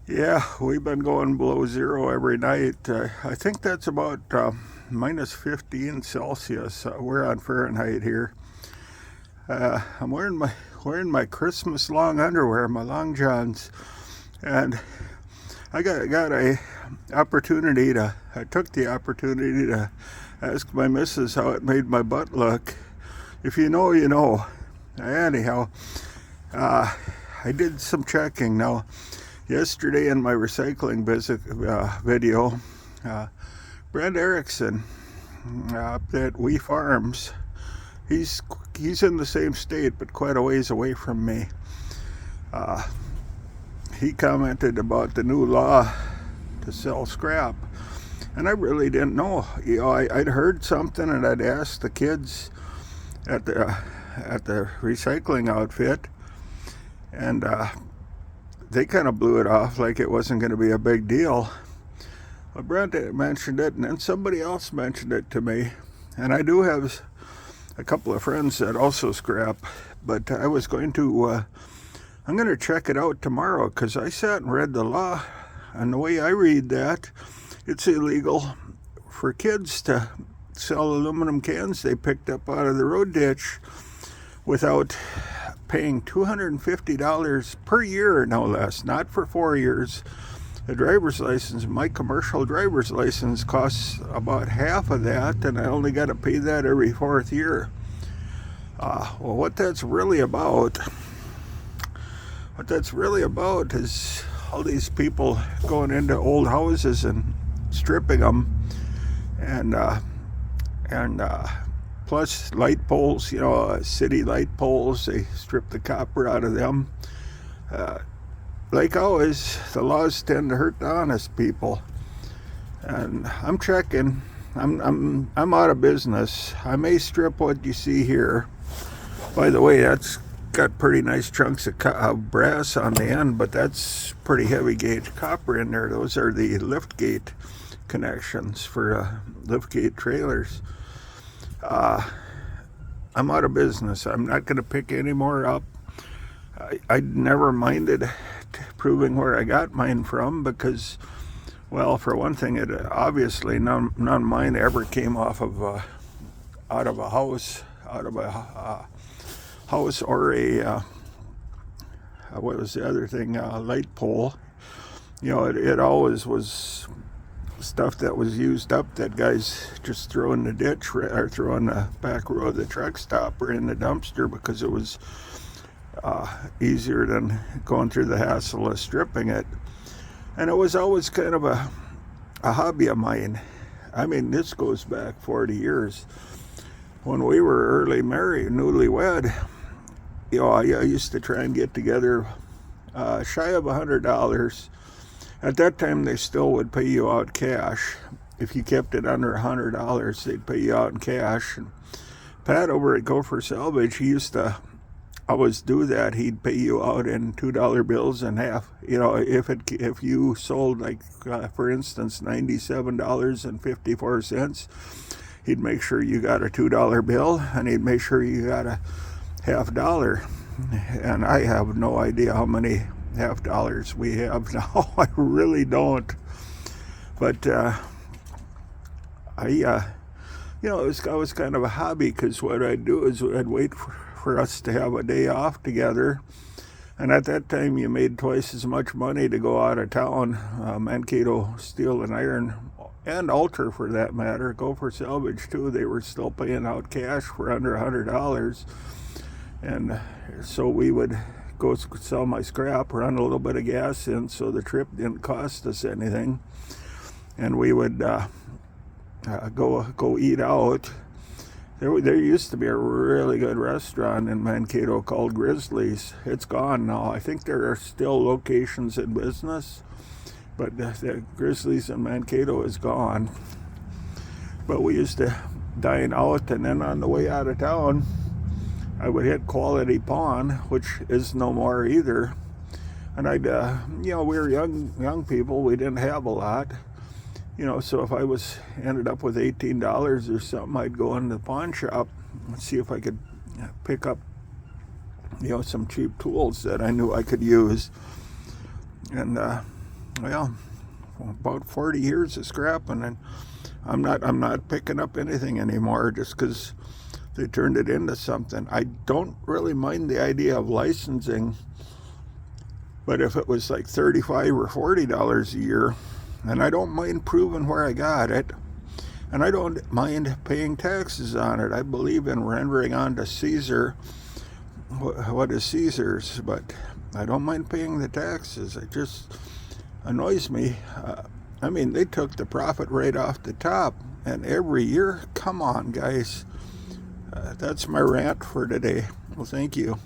Yeah, we've been going below zero every night. I think that's about minus 15 Celsius. We're on Fahrenheit here. I'm wearing my Christmas long underwear, my long johns, and I got a opportunity to. I took the opportunity to ask my missus how it made my butt look. If you know, you know. Anyhow, uh, I did some checking now. Yesterday in my recycling video, uh, Brent Erickson up at We Farms, he's he's in the same state but quite a ways away from me. Uh, he commented about the new law to sell scrap, and I really didn't know. I'd heard something, and I'd asked the kids at the recycling outfit, and they kind of blew it off like it wasn't going to be a big deal. Well, Brent mentioned it, and then somebody else mentioned it to me. And I do have a couple of friends that also scrap, but I'm going to check it out tomorrow because I sat and read the law, and the way I read that, it's illegal for kids to sell aluminum cans they picked up out of the road ditch without paying $250 per year, no less, not for 4 years. The driver's license, my commercial driver's license, costs about half of that, and I only got to pay that every fourth year. Well, what that's really about is all these people going into old houses and stripping them, and plus light poles, city light poles, they strip the copper out of them. Like always, the laws tend to hurt the honest people. And I'm checking. I'm out of business. I may strip what you see here. By the way, that's got pretty nice chunks of brass on the end, but that's pretty heavy gauge copper in there. Those are the lift gate connections for lift gate trailers. I'm out of business. I'm not going to pick any more up. I never minded proving where I got mine from because, well, for one thing, it obviously none of mine ever came off of out of a house, or a what was the other thing? Light pole. It always was stuff that was used up that guys just throw in the ditch or throw in the back row of the truck stop or in the dumpster because it was easier than going through the hassle of stripping it. And it was always kind of a hobby of mine. I mean, this goes back 40 years. When we were newlywed, I used to try and get together shy of $100. At that time, they still would pay you out cash. If you kept it under $100, they'd pay you out in cash. And Pat over at Gopher Salvage, he used to always do that. He'd pay you out in $2 bills and half. If you sold, like, for instance, $97.54, he'd make sure you got a $2 bill, and he'd make sure you got a half dollar. And I have no idea how many half dollars we have now. I really don't. But it was kind of a hobby because what I'd do is I'd wait for us to have a day off together. And at that time, you made twice as much money to go out of town. Mankato Steel and Iron, and Alter for that matter, Gopher Salvage too, they were still paying out cash for under $100. And so we would go sell my scrap, run a little bit of gas in so the trip didn't cost us anything. And we would go eat out. There used to be a really good restaurant in Mankato called Grizzlies. It's gone now. I think there are still locations in business, but the Grizzlies in Mankato is gone. But we used to dine out, and then on the way out of town, I would hit Quality Pawn, which is no more either. And we were young people. We didn't have a lot. So if I ended up with $18 or something, I'd go into the pawn shop and see if I could pick up, some cheap tools that I knew I could use. And well, about 40 years of scrapping, and I'm not picking up anything anymore just because they turned it into something. I don't really mind the idea of licensing, but if it was like $35 or $40 a year, and I don't mind proving where I got it, and I don't mind paying taxes on it. I believe in rendering on to Caesar what is Caesar's, but I don't mind paying the taxes. It just annoys me. I mean, they took the profit right off the top, and every year, come on, guys. That's my rant for today. Well, thank you.